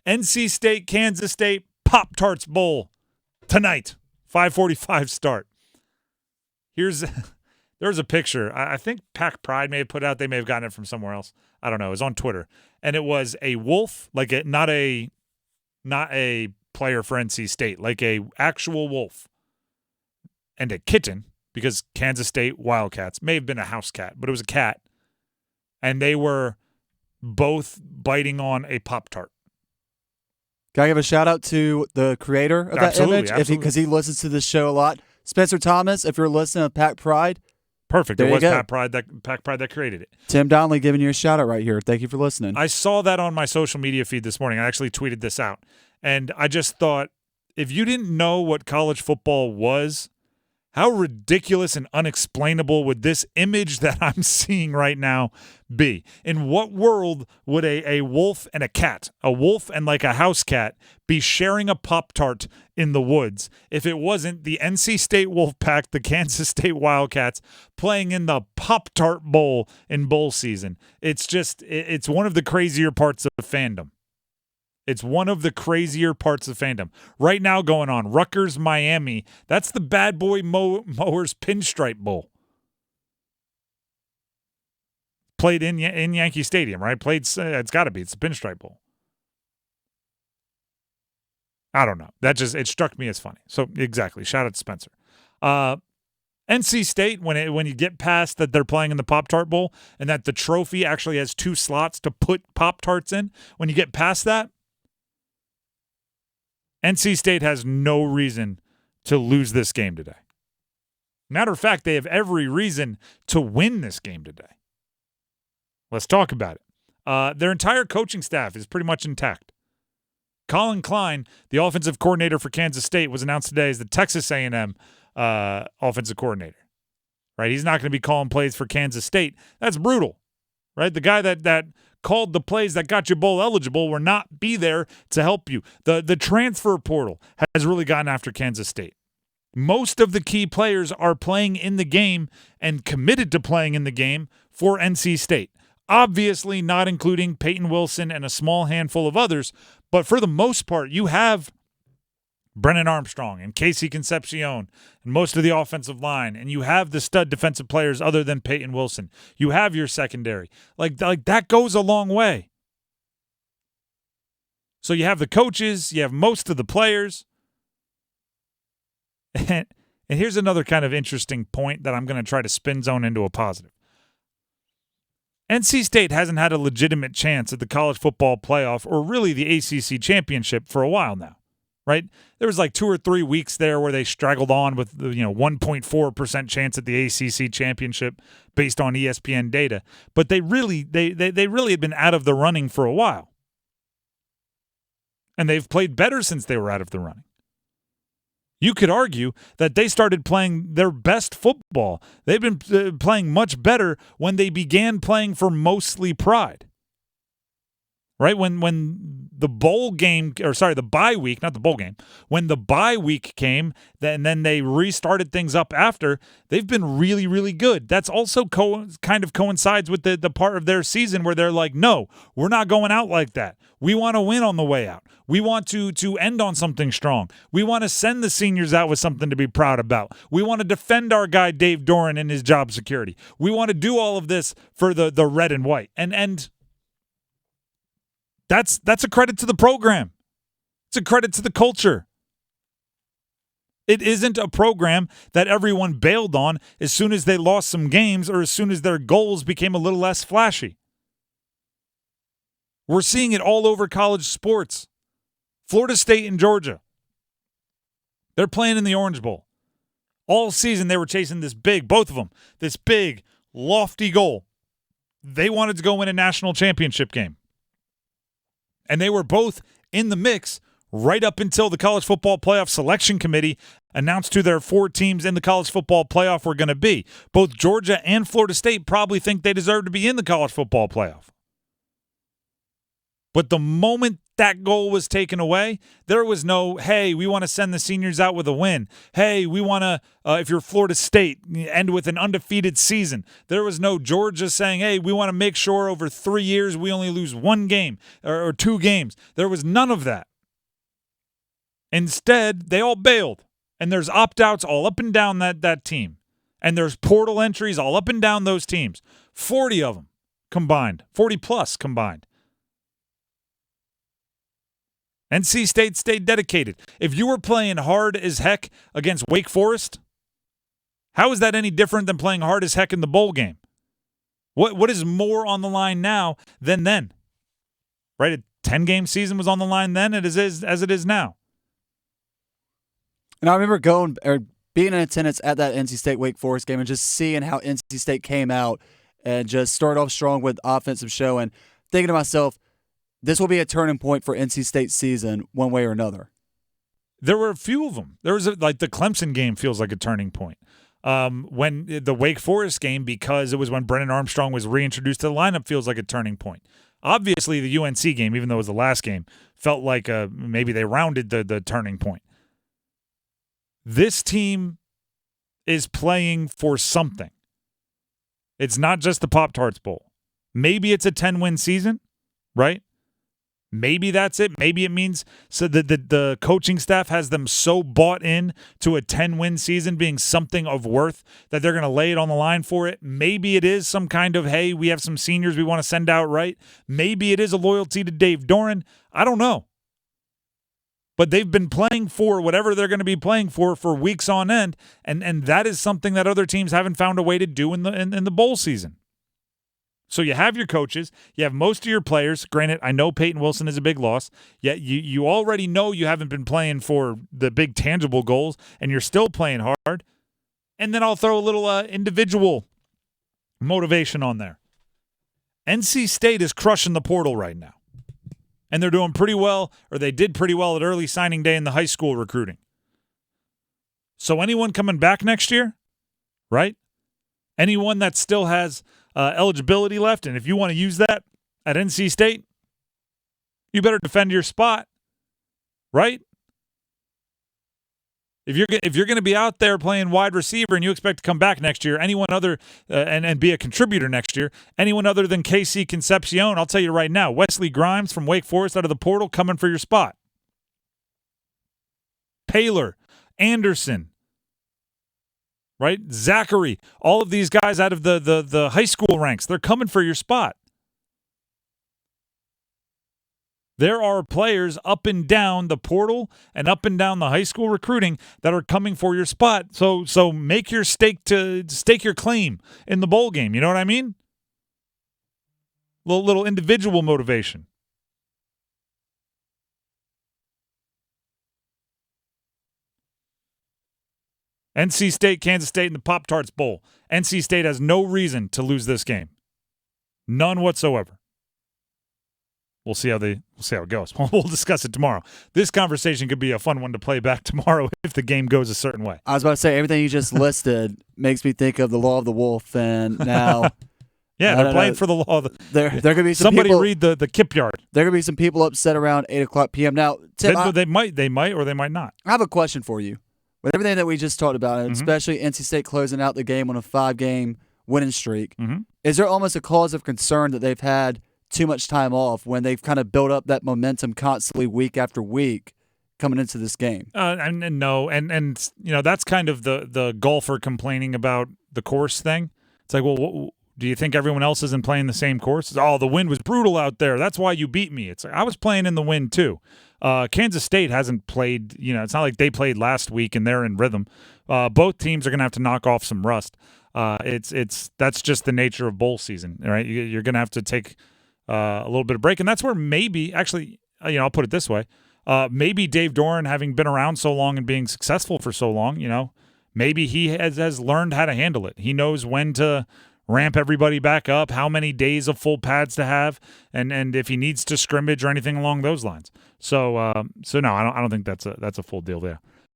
NC State, Kansas State, Pop-Tarts Bowl tonight, 5:45 start. There's a picture. I think Pack Pride may have put out. They may have gotten it from somewhere else. I don't know. It was on Twitter, and it was a wolf, like not a player for NC State, like a actual wolf, and a kitten, because Kansas State Wildcats may have been a house cat, but it was a cat, and they were both biting on a Pop-Tart. Can I give a shout out to the creator of that image? Because he listens to this show a lot. Spencer Thomas, if you're listening to Pack Pride. Perfect. It was Pack Pride that created it. Tim Donnelly giving you a shout out right here. Thank you for listening. I saw that on my social media feed this morning. I actually tweeted this out. And I just thought, if you didn't know what college football was, how ridiculous and unexplainable would this image that I'm seeing right now be? In what world would a wolf and a wolf and like a house cat, be sharing a Pop-Tart in the woods if it wasn't the NC State Wolfpack, the Kansas State Wildcats, playing in the Pop-Tart Bowl in bowl season? It's one of the crazier parts of fandom. It's one of the crazier parts of fandom. Right now going on, Rutgers, Miami. That's the Bad Boy Mowers Pinstripe Bowl. Played in Yankee Stadium, right? It's got to be. It's the Pinstripe Bowl. I don't know. It struck me as funny. So, exactly. Shout out to Spencer. NC State, when you get past that they're playing in the Pop-Tart Bowl and that the trophy actually has 2 slots to put Pop-Tarts in, when you get past that, NC State has no reason to lose this game today. Matter of fact, they have every reason to win this game today. Let's talk about it. Their entire coaching staff is pretty much intact. Colin Klein, the offensive coordinator for Kansas State, was announced today as the Texas A&M offensive coordinator. Right? He's not going to be calling plays for Kansas State. That's brutal. Right? The guy that called the plays that got you bowl eligible will not be there to help you. The transfer portal has really gotten after Kansas State. Most of the key players are playing in the game and committed to playing in the game for NC State. Obviously not including Peyton Wilson and a small handful of others, but for the most part, you have Brennan Armstrong and Casey Concepcion and most of the offensive line, and you have the stud defensive players other than Peyton Wilson. You have your secondary. Like that goes a long way. So you have the coaches, you have most of the players. And here's another kind of interesting point that I'm going to try to spin zone into a positive. NC State hasn't had a legitimate chance at the college football playoff or really the ACC championship for a while now. Right? There was like 2 or 3 weeks there where they straggled on with 1.4% chance at the ACC championship based on ESPN data, but they really had been out of the running for a while. And they've played better since they were out of the running. You could argue that they started playing their best football. They've been playing much better when they began playing for mostly pride. Right? When the bowl game, the bye week, not the bowl game, when the bye week came, and then they restarted things up after, they've been really, really good. That's also kind of coincides with the part of their season where they're like, no, we're not going out like that. We want to win on the way out. We want to end on something strong. We want to send the seniors out with something to be proud about. We want to defend our guy Dave Doeren and his job security. We want to do all of this for the red and white. And that's a credit to the program. It's a credit to the culture. It isn't a program that everyone bailed on as soon as they lost some games or as soon as their goals became a little less flashy. We're seeing it all over college sports. Florida State and Georgia. They're playing in the Orange Bowl. All season they were chasing both of them, this big, lofty goal. They wanted to go win a national championship game. And they were both in the mix right up until the College Football Playoff Selection Committee announced who their 4 teams in the College Football Playoff were going to be. Both Georgia and Florida State probably think they deserve to be in the College Football Playoff. But the moment that goal was taken away, there was no, hey, we want to send the seniors out with a win. Hey, we want to, if you're Florida State, end with an undefeated season. There was no Georgia saying, hey, we want to make sure over 3 years we only lose 1 game or 2 games. There was none of that. Instead, they all bailed. And there's opt-outs all up and down that team. And there's portal entries all up and down those teams. 40 of them combined, 40 plus combined. NC State stayed dedicated. If you were playing hard as heck against Wake Forest, how is that any different than playing hard as heck in the bowl game? What is more on the line now than then? Right? A 10-game season was on the line then as it is now. And I remember being in attendance at that NC State Wake Forest game and just seeing how NC State came out and just started off strong with offensive show and thinking to myself, this will be a turning point for NC State's season one way or another. There were a few of them. There was like the Clemson game feels like a turning point. When the Wake Forest game, because it was when Brennan Armstrong was reintroduced to the lineup, feels like a turning point. Obviously, the UNC game, even though it was the last game, felt like maybe they rounded the turning point. This team is playing for something. It's not just the Pop-Tarts Bowl. Maybe it's a 10-win season, right? Maybe that's it. Maybe it means so that the coaching staff has them so bought in to a 10-win season being something of worth that they're going to lay it on the line for it. Maybe it is some kind of, hey, we have some seniors we want to send out, right? Maybe it is a loyalty to Dave Doeren. I don't know. But they've been playing for whatever they're going to be playing for weeks on end, and that is something that other teams haven't found a way to do in the bowl season. So you have your coaches, you have most of your players. Granted, I know Peyton Wilson is a big loss, yet you already know you haven't been playing for the big tangible goals, and you're still playing hard. And then I'll throw a little individual motivation on there. NC State is crushing the portal right now. And they're doing pretty well, or they did pretty well at early signing day in the high school recruiting. So anyone coming back next year, right? Anyone that still has eligibility left, and if you want to use that at NC State, you better defend your spot, right? If you're going to be out there playing wide receiver and you expect to come back next year, anyone other and be a contributor next year, anyone other than KC Concepcion, I'll tell you right now, Wesley Grimes from Wake Forest out of the portal coming for your spot. Paylor, Anderson, right? Zachary, all of these guys out of the high school ranks, they're coming for your spot. There are players up and down the portal and up and down the high school recruiting that are coming for your spot. So make your stake your claim in the bowl game. You know what I mean? Little individual motivation. NC State, Kansas State, and the Pop-Tarts Bowl. NC State has no reason to lose this game. None whatsoever. We'll see how it goes. We'll discuss it tomorrow. This conversation could be a fun one to play back tomorrow if the game goes a certain way. I was about to say, everything you just listed makes me think of the Law of the Wolf, and now yeah, they're playing for the law. There could be some somebody people, read the Kip Yard. There could be some people upset around 8:00 p.m. Now, Tim, they might, or they might not. I have a question for you. With everything that we just talked about, especially NC State closing out the game on a 5-game winning streak, is there almost a cause of concern that they've had too much time off when they've kind of built up that momentum constantly week after week coming into this game? And no, and you know, that's kind of the golfer complaining about the course thing. It's like, well, do you think everyone else isn't playing the same course? Oh, the wind was brutal out there. That's why you beat me. It's like, I was playing in the wind too. Kansas State hasn't played, you know, it's not like they played last week and they're in rhythm. Both teams are going to have to knock off some rust. That's just the nature of bowl season, right? You're going to have to take a little bit of break. And that's where maybe, actually, you know, I'll put it this way. Maybe Dave Doeren, having been around so long and being successful for so long, you know, maybe he has learned how to handle it. He knows when to ramp everybody back up, how many days of full pads to have, and if he needs to scrimmage or anything along those lines. So no, I don't think that's a full deal there.